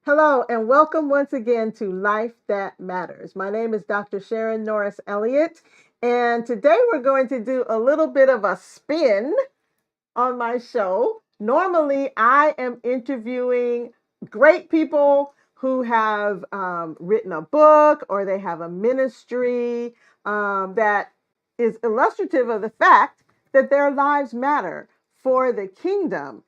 Hello, and welcome once again to Life That Matters. My name is Dr. Sharon Norris Elliott, and today we're going to do a little bit of a spin on my show. Normally, I am interviewing great people who have written a book or they have a ministry that is illustrative of the fact that their lives matter for the kingdom.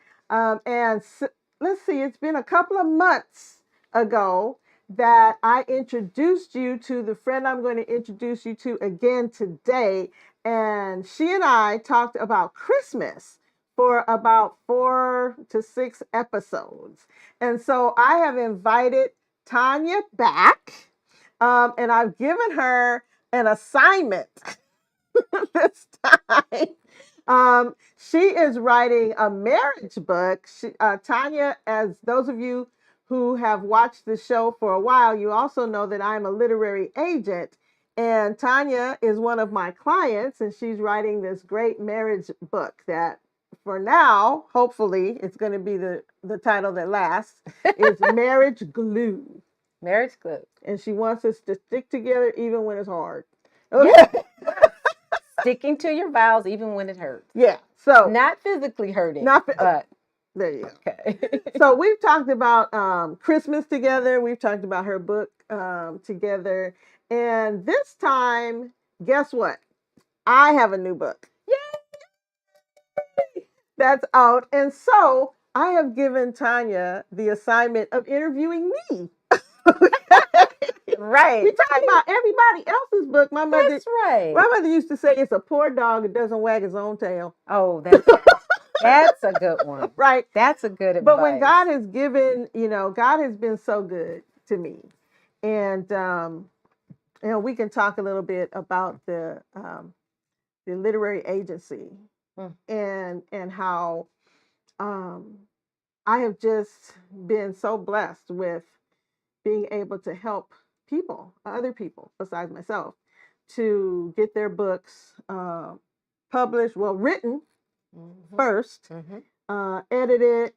Let's see, it's been a couple of months ago that I introduced you to the friend I'm going to introduce you to again today. And she and I talked about Christmas for about 4 to 6 episodes. And so I have invited Tania back, and I've given her an assignment this time. She is writing a marriage book. Tania, as those of you who have watched the show for a while, you also know that I'm a literary agent. And Tania is one of my clients, and she's writing this great marriage book that, for now, hopefully, it's going to be the title that lasts, is Marriage Glue. Marriage glue. And she wants us to stick together even when it's hard. Okay. Yeah. Sticking to your vows even when it hurts. Yeah. So not physically hurting, but there you go. Okay. So we've talked about Christmas together. We've talked about her book together. And this time, guess what? I have a new book. Yay! That's out. And so I have given Tania the assignment of interviewing me. Right. We talk about everybody else's book. My mother, That's right. My mother used to say, "It's a poor dog that doesn't wag his own tail." Oh, that's a good one. Right. That's a good advice. But when God has given, God has been so good to me. And we can talk a little bit about the literary agency and how I have just been so blessed with being able to help people, other people besides myself, to get their books published, written first, edited,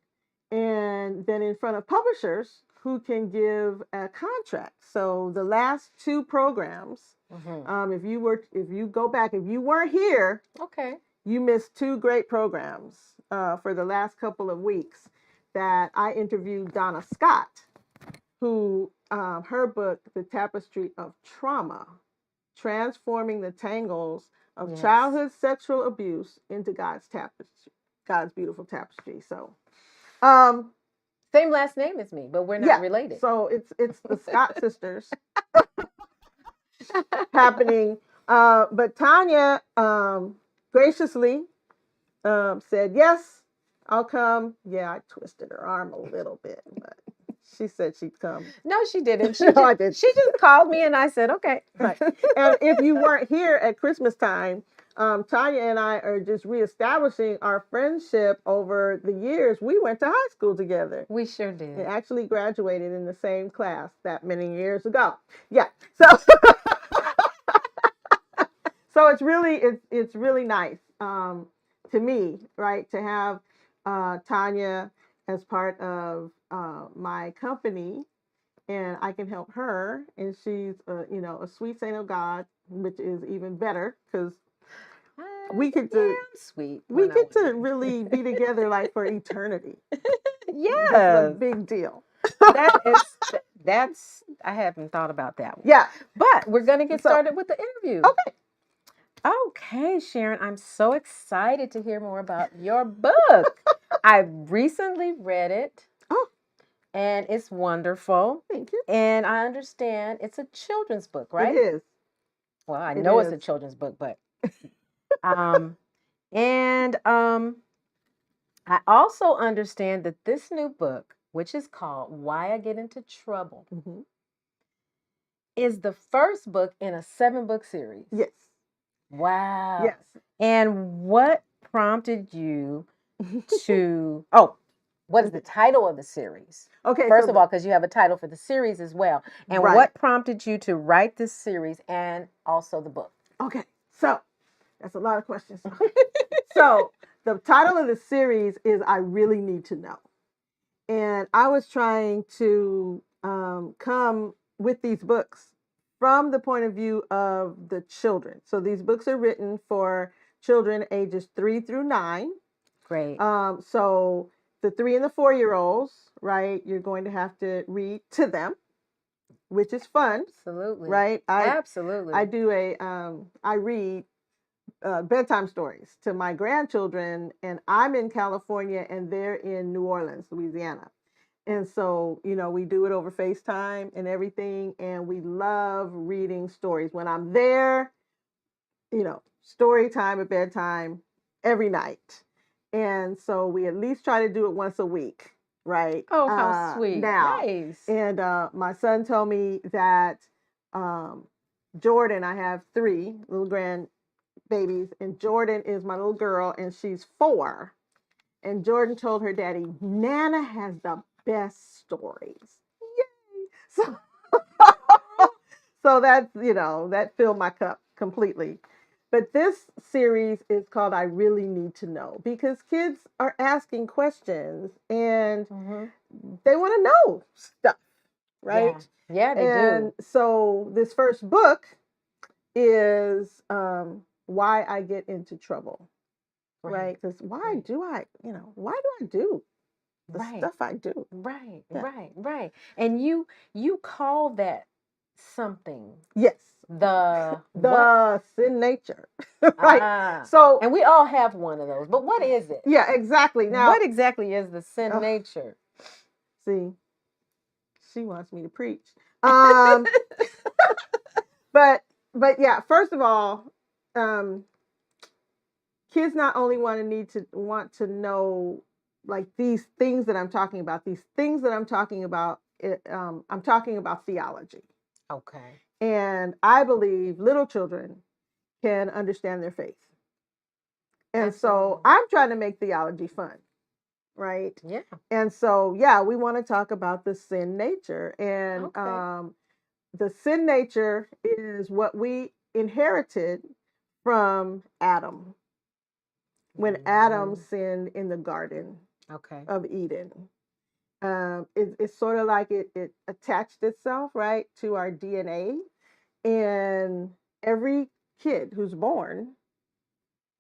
and then in front of publishers who can give a contract. So the last 2 programs, if you go back, if you weren't here, okay, you missed 2 great programs for the last couple of weeks that I interviewed Tania Scott, who her book, The Tapestry of Trauma, Transforming the Tangles of Childhood Sexual Abuse into God's Tapestry, God's Beautiful Tapestry. So, same last name as me, but we're not related. So it's the Scott sisters happening. But Tania graciously said, "Yes, I'll come." Yeah, I twisted her arm a little bit, but she said she'd come. No, she didn't. I did. She just called me and I said, okay. Right. And if you weren't here at Christmas time, Tania and I are just reestablishing our friendship over the years. We went to high school together. We sure did. And actually graduated in the same class that many years ago. Yeah. So so it's really nice to me, right, to have Tania as part of my company, and I can help her, and she's a sweet saint of God, which is even better because we get to sweet. We get to really be together like for eternity. Yeah, that's a big deal. That's I haven't thought about that one. Yeah, but we're gonna get started with the interview. Okay, Sharon, I'm so excited to hear more about your book. I recently read it. Oh. And it's wonderful. Thank you. And I understand it's a children's book, right? It is. Well, I know it's a children's book, but I also understand that this new book, which is called Why I Get Into Trouble, is the first book in a 7-book series. Yes. Wow. Yes. And what prompted you to what is the title of the series? Okay. First of all, because you have a title for the series as well. And what prompted you to write this series and also the book? Okay. So that's a lot of questions. So the title of the series is I Really Need to Know. And I was trying to come with these books from the point of view of the children. So these books are written for children ages 3 through 9. Great. So the 3 and the 4-year-olds, right? You're going to have to read to them, which is fun. Absolutely. Right? Absolutely. I read bedtime stories to my grandchildren, and I'm in California and they're in New Orleans, Louisiana. And so, we do it over FaceTime and everything, and we love reading stories. When I'm there, story time at bedtime every night. And so we at least try to do it once a week, right? Oh, how sweet. Now. Nice. And my son told me that Jordan, I have 3 little grandbabies, and Jordan is my little girl, and she's 4. And Jordan told her daddy, Nana has the best stories. Yay! So that's, that filled my cup completely. But this series is called I Really Need to Know, because kids are asking questions and they want to know stuff, right? Yeah, they do. And so this first book is Why I Get Into Trouble, right? Because why do I do the stuff I do? Right, yeah. Right. And you call that something. Yes. The sin nature. Right. So, and we all have one of those. But what is it? Yeah, exactly. Now, what exactly is the sin nature? See, she wants me to preach. But yeah, first of all, kids not only want to know, like, these things that I'm talking about. I'm talking about theology. Okay. And I believe little children can understand their faith. And so I'm trying to make theology fun, right? Yeah. And so, yeah, we want to talk about the sin nature. And the sin nature is what we inherited from Adam when Adam sinned in the Garden of Eden. It's sort of like it attached itself, right, to our DNA. And every kid who's born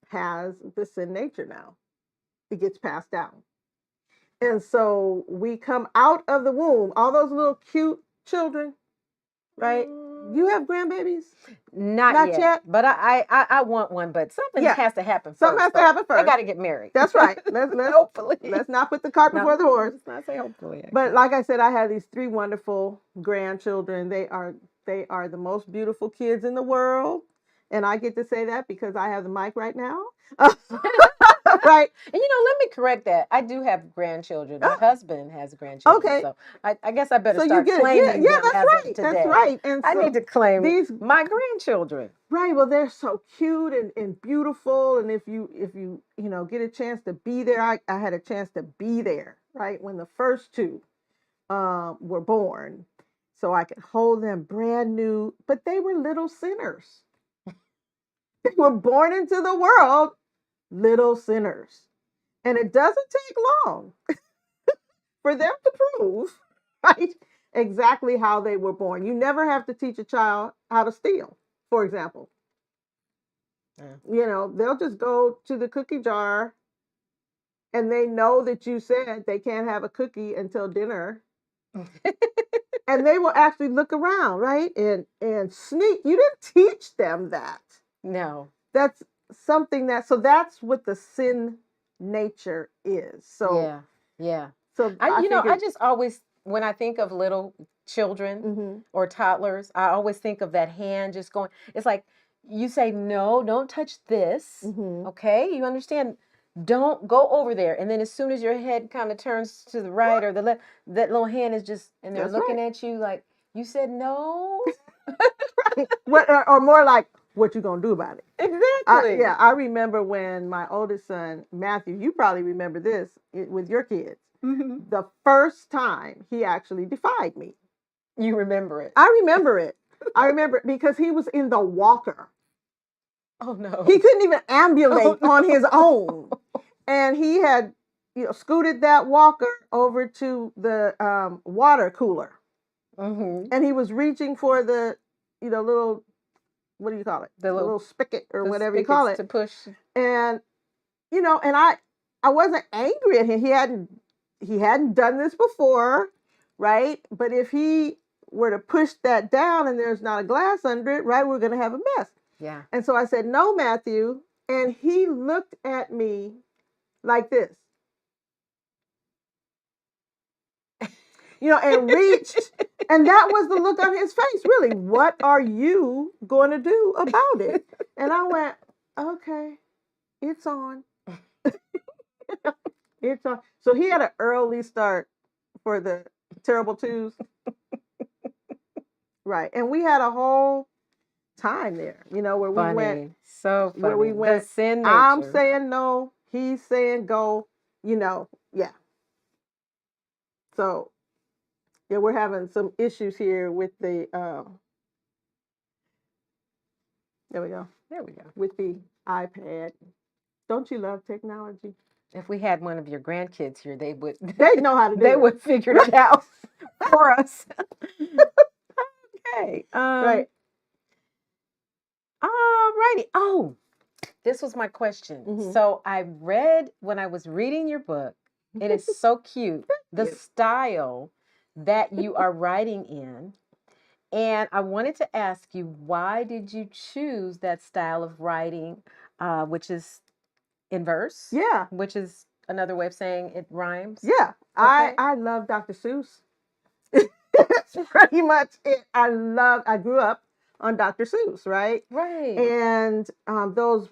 has the sin nature now. It gets passed down. And so we come out of the womb, all those little cute children, right? You have grandbabies? Not yet. But I want one, but something has to happen first. Something has to happen first. I got to get married. That's right. Let's hopefully. Let's not put the cart before the horse. Let's not say hopefully. But like I said, I have these 3 wonderful grandchildren. They are the most beautiful kids in the world. And I get to say that because I have the mic right now. Right. And let me correct that. I do have grandchildren. My husband has grandchildren. Okay. So I guess I better start claiming them as of today. That's right. And I need to claim my grandchildren. Right. Well, they're so cute and beautiful. And if you get a chance to be there, I had a chance to be there, right, when the first 2 were born. So I could hold them brand new, but they were little sinners. They were born into the world little sinners. And it doesn't take long for them to prove, right, exactly how they were born. You never have to teach a child how to steal, for example. Yeah. They'll just go to the cookie jar and they know that you said they can't have a cookie until dinner. And they will actually look around, right, and sneak. You didn't teach them that. No. That's something so that's what the sin nature is. So yeah. So I just always, when I think of little children or toddlers, I always think of that hand just going. It's like you say, no, don't touch this. Okay, you understand? Don't go over there. And then as soon as your head kind of turns to the right or the left, that little hand is just, and they're looking at you like, you said no. Right. Or more like, what you gonna do about it? Exactly. I remember when my oldest son, Matthew, you probably remember this with your kids. The first time he actually defied me. You remember it? I remember it. I remember it because he was in the walker. Oh no. He couldn't even ambulate on his own. And he had scooted that walker over to the water cooler. And he was reaching for the, little, what do you call it? The little spigot or whatever you call it. To push. And, and I wasn't angry at him. He hadn't done this before, right? But if he were to push that down and there's not a glass under it, right, we're going to have a mess. Yeah. And so I said, no, Matthew. And he looked at me like this. And reached, and that was the look on his face. Really, what are you going to do about it? And I went, okay, it's on. It's on. So he had an early start for the terrible twos. Right. And we had a whole time there, where we went. So funny. Where we went, the sin nature. I'm saying no, he's saying go, yeah. So, yeah, we're having some issues here with the, there we go. With the iPad. Don't you love technology? If we had one of your grandkids here, they would. They know how to do it. They would figure it out for us. Okay. Right. Alrighty. Oh, this was my question. Mm-hmm. So when I was reading your book, it is so cute. The style that you are writing in. And I wanted to ask you, why did you choose that style of writing, which is in verse? Yeah. Which is another way of saying it rhymes? Yeah. Okay. I love Dr. Seuss. That's pretty much it. I grew up on Dr. Seuss, right? Right. And those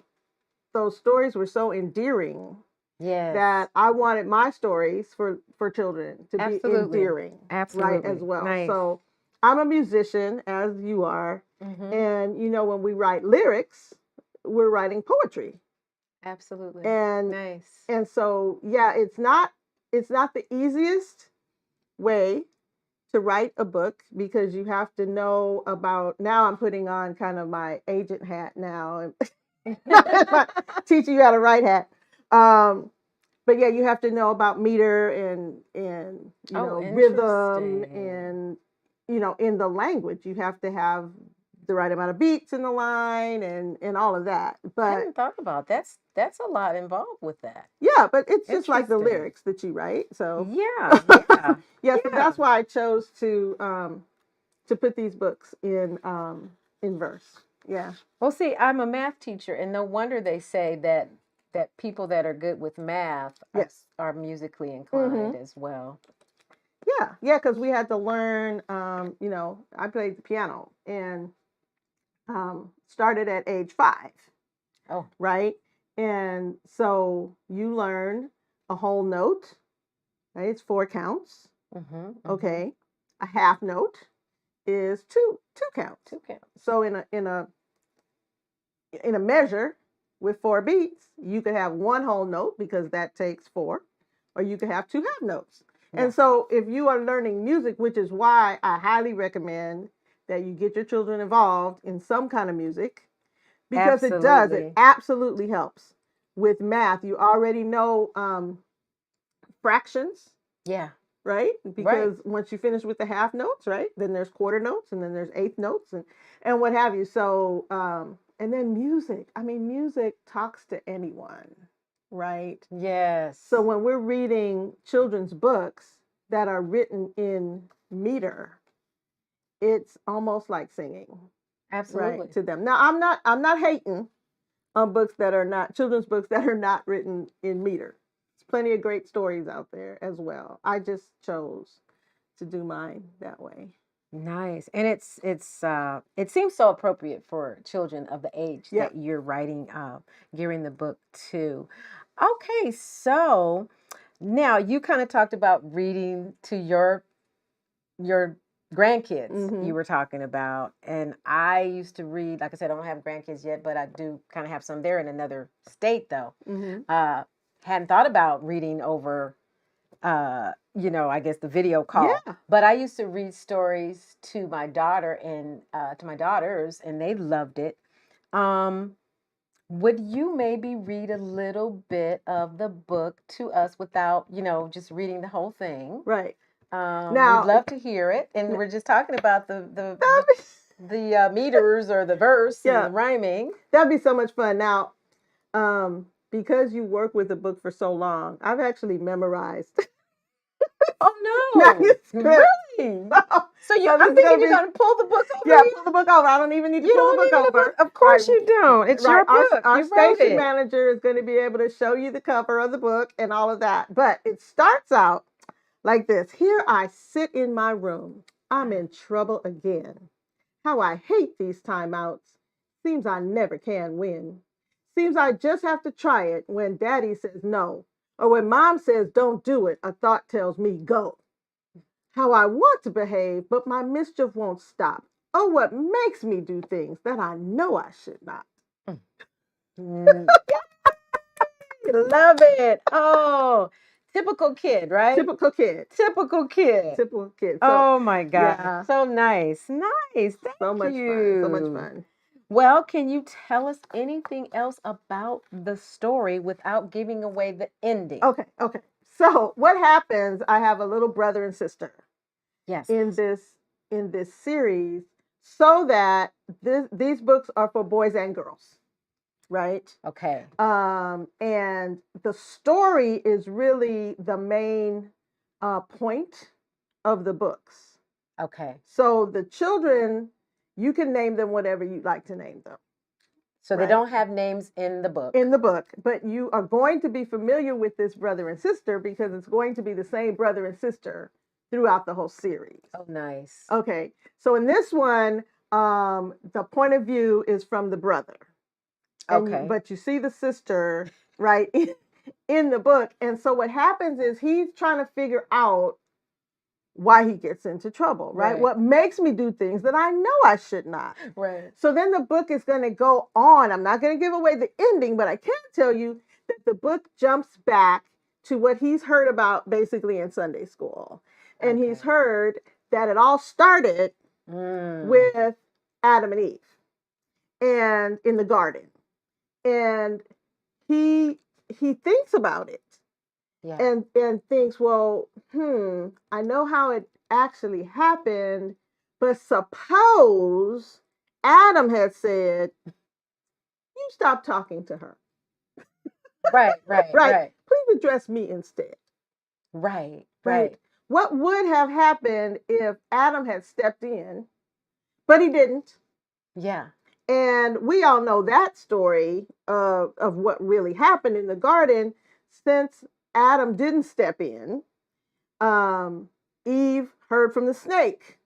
stories were so endearing. Yes. That I wanted my stories for children to be endearing. Absolutely. Right, as well. Nice. So I'm a musician, as you are. Mm-hmm. And, when we write lyrics, we're writing poetry. Absolutely. And nice. And so, yeah, it's not the easiest way to write a book, because you have to know about, now I'm putting on kind of my agent hat now and teaching you how to write hat. But yeah, you have to know about meter and rhythm and, in the language, you have to have the right amount of beats in the line and all of that. But I hadn't thought about that's a lot involved with that. Yeah, but it's just like the lyrics that you write. So yeah. So that's why I chose to put these books in verse. Yeah. Well, see, I'm a math teacher, and no wonder they say that people that are good with math are musically inclined as well. Yeah, because we had to learn. I played the piano and started at age 5. Oh, right. And so you learn a whole note. Right, it's 4 counts. Mm-hmm. Okay, a half note is two counts. 2 counts. So in a measure with 4 beats, you could have 1 whole note, because that takes 4, or you could have 2 half notes. Yeah. And so if you are learning music, which is why I highly recommend that you get your children involved in some kind of music, because it absolutely helps. With math, you already know fractions. Yeah. Right? Because once you finish with the half notes, right, then there's quarter notes, and then there's eighth notes and what have you. So, and then music. I mean, music talks to anyone, right? Yes. So when we're reading children's books that are written in meter, it's almost like singing. Absolutely. Right, to them. Now, I'm not hating on children's books that are not written in meter. There's plenty of great stories out there as well. I just chose to do mine that way. Nice. And it seems so appropriate for children of the age that you're writing, gearing the book to. Okay, so now you kind of talked about reading to your grandkids, you were talking about. And I used to read, like I said, I don't have grandkids yet, but I do kind of have some. They're in another state, though. Hadn't thought about reading over, I guess the video call. Yeah. But I used to read stories to my daughter and to my daughters, and they loved it. Would you maybe read a little bit of the book to us without, just reading the whole thing? Right. We'd love to hear it. And we're just talking about the meters or the verse and the rhyming. That'd be so much fun. Now, because you work with the book for so long, I've actually memorized. Oh no! Really? So I'm thinking you're gonna pull the book over. Yeah, pull the book over. I don't even need to pull the book over. Of course you don't. It's your book. Our station manager is going to be able to show you the cover of the book and all of that. But it starts out like this. Here I sit in my room. I'm in trouble again. How I hate these timeouts. Seems I never can win. Seems I just have to try it when daddy says no. Or when mom says don't do it, a thought tells me go. How I want to behave, but my mischief won't stop. Oh, what makes me do things that I know I should not. Love it. Oh, typical kid, right? Typical kid. Typical kid. Typical kid. So, oh my God. Yeah. So nice. Nice. Thank so much you. Fun. So much fun. Well, can you tell us anything else about the story without giving away the ending? Okay. So what happens, I have a little brother and sister. Yes. In this series, so that these books are for boys and girls. Right? Okay. And the story is really the main point of the books. Okay. So the children, you can name them whatever you'd like to name them. So they don't have names in the book. In the book, but you are going to be familiar with this brother and sister because it's going to be the same brother and sister throughout the whole series. Oh, nice. Okay. So in this one, the point of view is from the brother. Okay. But you see the sister, right, in the book. And so what happens is he's trying to figure out why he gets into trouble, right? What makes me do things that I know I should not. Right. So then the book is going to go on. I'm not going to give away the ending, but I can tell you that the book jumps back to what he's heard about basically in Sunday school. And he's heard that it all started with Adam and Eve and in the garden. And he thinks about it. Yeah. And thinks, well, I know how it actually happened, but suppose Adam had said, you stop talking to her. Right. Please address me instead. Right. What would have happened if Adam had stepped in, but he didn't? Yeah. And we all know that story of what really happened in the garden. Since Adam didn't step in, Eve heard from the snake,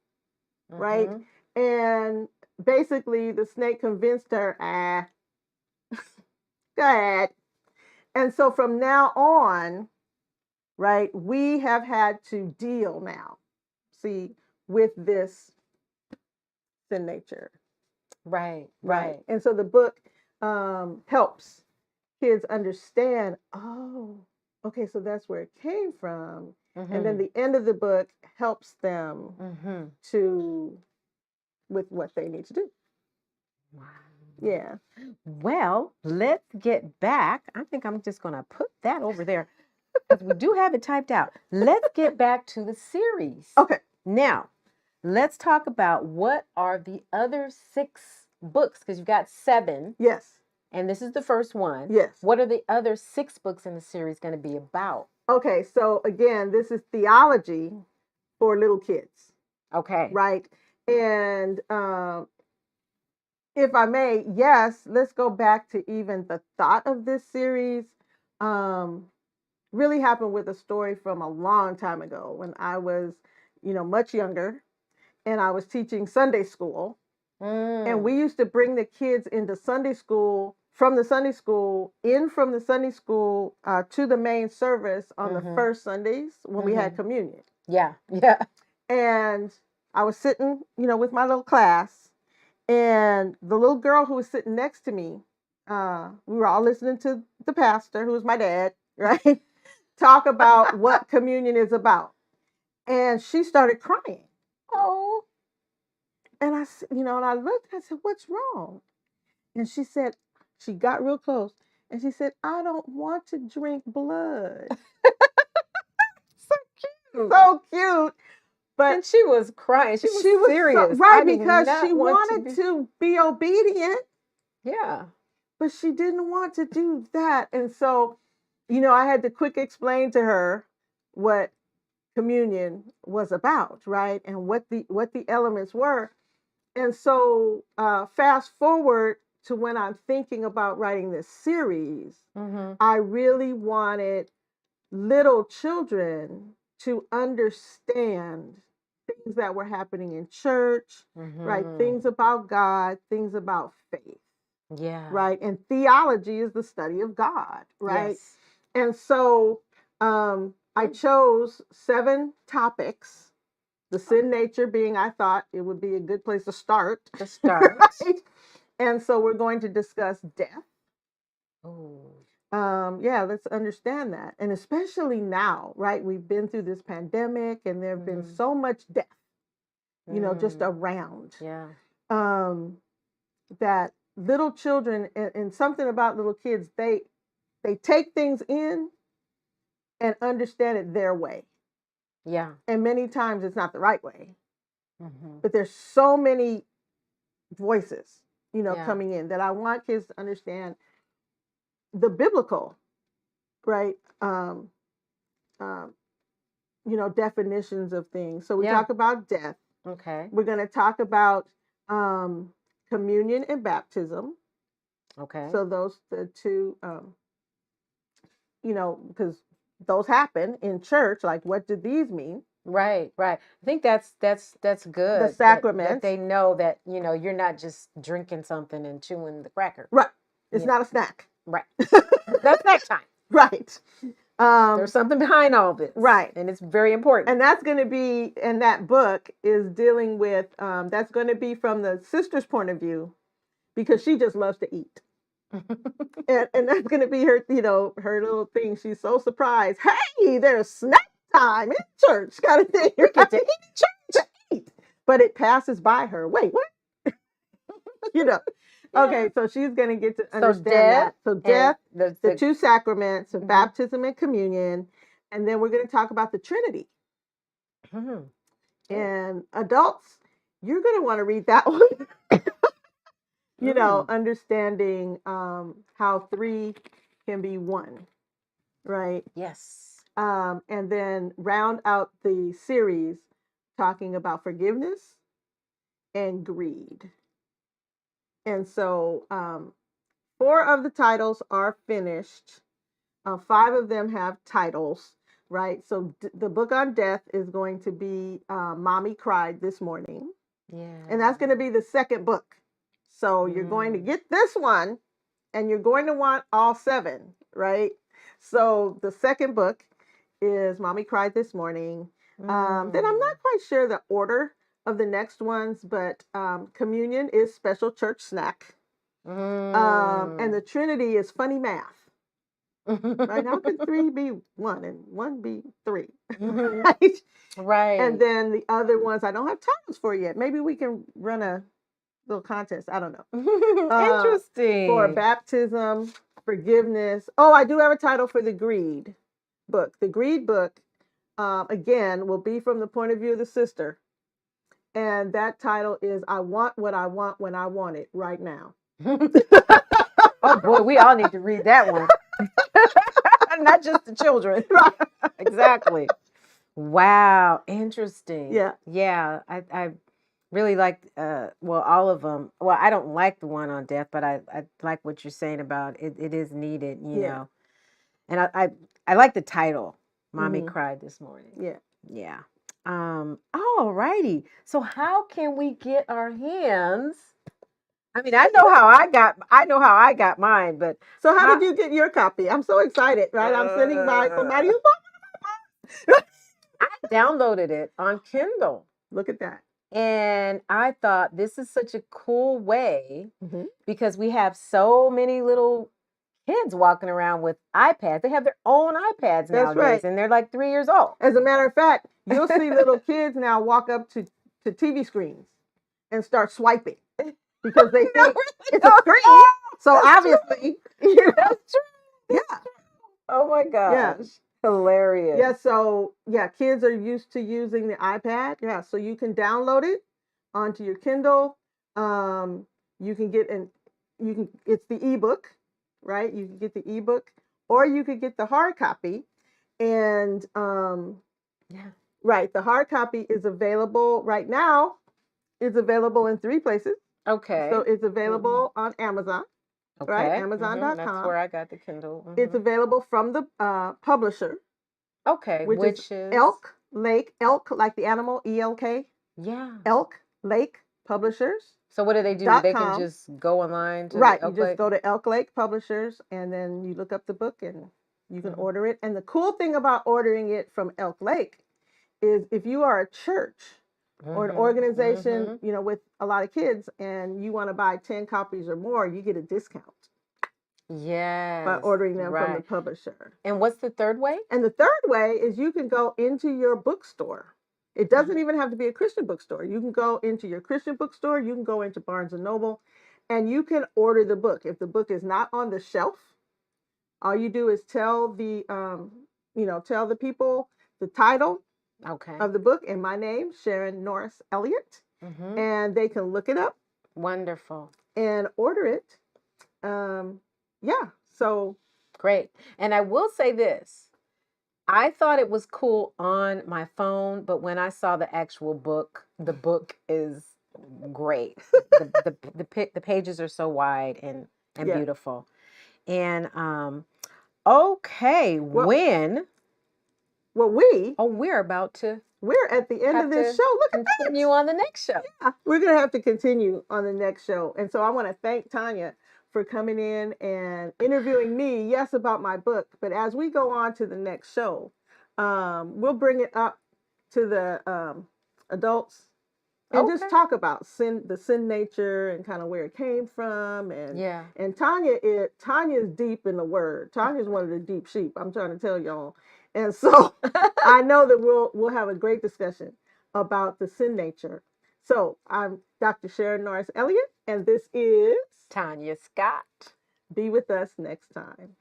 right? And basically the snake convinced her, go ahead. And so from now on, right, we have had to deal now, see, with this sin nature. Right. And so the book helps kids understand, oh, okay, so that's where it came from. And then the end of the book helps them with what they need to do. Wow. Yeah. Well, let's get back. I think I'm just going to put that over there because we do have it typed out. Let's get back to the series. Okay. Now, let's talk about what are the other 6 books, because you've got 7. Yes. And this is the first one. Yes. What are the other 6 books in the series going to be about? Okay, so again, this is theology for little kids. Okay. Right? And if I may, yes, let's go back to even the thought of this series. Really happened with a story from a long time ago when I was, much younger, and I was teaching Sunday school. And we used to bring the kids into Sunday school, from the Sunday school to the main service on the first Sundays when we had communion. Yeah. And I was sitting, with my little class, and the little girl who was sitting next to me, we were all listening to the pastor, who was my dad, right, talk about what communion is about. And she started crying. Oh. And I, and I looked, I said, what's wrong? And she said, she got real close and she said, "I don't want to drink blood." So cute. So cute. But and she was crying. She was serious. right, I do because not she want wanted to be obedient, Yeah. but she didn't want to do that. And so, you know, I had to quick explain to her what communion was about, right? And what the elements were. And so fast forward to when I'm thinking about writing this series, I really wanted little children to understand things that were happening in church, right? Things about God, things about faith. Yeah. Right. And theology is the study of God, right? Yes. And so I chose 7 topics, the sin nature being, I thought it would be a good place to start. Right? And so we're going to discuss death. Oh. Yeah, let's understand that. And especially now, right? We've been through this pandemic and there have been so much death, you know, just around. Yeah. That little children and something about little kids, they take things in and understand it their way. Yeah. And many times it's not the right way. But there's so many voices, you know, coming in that I want kids to understand the biblical, right? You know, definitions of things. So we talk about death. Okay. We're going to talk about communion and baptism. Okay. So those the two, you know, because those happen in church. Like, what do these mean? Right. I think that's good. The sacraments. That they know that, you know, you're not just drinking something and chewing the cracker. Right. It's not a snack. Right. That's snack time. Right. There's something behind all this. Right. And it's very important. And that's going to be, and that book is dealing with, that's going to be from the sister's point of view, because she just loves to eat. and that's going to be her, you know, her little thing. She's so surprised. Hey, there's snack time in church, kind of thing. You get to eat in church to eat. But it passes by her. Wait, what? You know. Okay, so she's going to get to understand that. So death, the 2 sacraments of baptism and communion. And then we're going to talk about the Trinity. And adults, you're going to want to read that one. You know, understanding how 3 can be 1, right? Yes. And then round out the series talking about forgiveness and greed. And so 4 of the titles are finished. 5 of them have titles, right? So the book on death is going to be Mommy Cried This Morning. Yeah. And that's going to be the second book. So you're going to get this one and you're going to want all 7, right? So the second book is Mommy Cried This Morning. Then I'm not quite sure the order of the next ones, but communion is special church snack. And the Trinity is funny math. Right? How could 3 be 1 and 1 be 3? Right? Right. And then the other ones I don't have titles for yet. Maybe we can run a little contest. I don't know. Interesting. For baptism, forgiveness. Oh, I do have a title for the greed book. The greed book, again, will be from the point of view of the sister. And that title is I Want What I Want When I Want It Right Now. Oh, boy, we all need to read that one. Not just the children. Right. Exactly. Wow. Interesting. Yeah. Yeah. I really like, well, all of them. Well, I don't like the one on death, but I like what you're saying about it. It is needed, you know. And I like the title, Mommy Cried This Morning. Yeah. Yeah. All righty. So how can we get our hands? I mean, I know how I got mine, but so how did you get your copy? I'm so excited, right? I'm sitting by somebody who bought I downloaded it on Kindle. Look at that. And I thought this is such a cool way because we have so many little kids walking around with iPads. They have their own iPads nowadays, right. And they're like 3 years old. As a matter of fact, you'll see little kids now walk up to TV screens and start swiping because they think it's a screen So obviously, That's true. yeah. Oh my gosh. Yeah. Hilarious. Yeah, so kids are used to using the iPad. Yeah, so you can download it onto your Kindle. You can get it's the ebook, right? You can get the ebook, or you could get the hard copy. And Yeah. right, the hard copy is available right now. It's available in 3 places. Okay. So it's available on Amazon, right? Okay. That's Amazon.com. where I got the Kindle. It's available from the publisher, Okay, which is Elk Lake, elk like the animal, ELK, Yeah. Elk Lake Publishers. So what do? They can .com. just go online to Right, the you Elk just Lake? go to Elk Lake Publishers and then you look up the book and you can order it. And the cool thing about ordering it from Elk Lake is if you are a church or an organization, you know, with a lot of kids and you want to buy 10 copies or more, you get a discount. Yes. By ordering them from the publisher. And what's the third way? And the third way is you can go into your bookstore. It doesn't even have to be a Christian bookstore. You can go into your Christian bookstore. You can go into Barnes and Noble, and you can order the book. If the book is not on the shelf, all you do is tell the tell the people the title of the book and my name, Sharon Norris Elliott, and they can look it up. Wonderful. And order it. Yeah. So great. And I will say this. I thought it was cool on my phone, but when I saw the actual book, the book is great. The pages are so wide and beautiful. And okay, we're about to we're at the end of this show. Look at that. Continue on the next show. Yeah, we're gonna have to continue on the next show. And so I want to thank Tania for coming in and interviewing me, yes, about my book. But as we go on to the next show, we'll bring it up to the adults and just talk about the sin nature and kind of where it came from. And Tanya's deep in the word. Tanya's one of the deep sheep, I'm trying to tell y'all. And so I know that we'll have a great discussion about the sin nature. So I'm Dr. Sharon Norris Elliott, and this is Tania Scott. Be with us next time.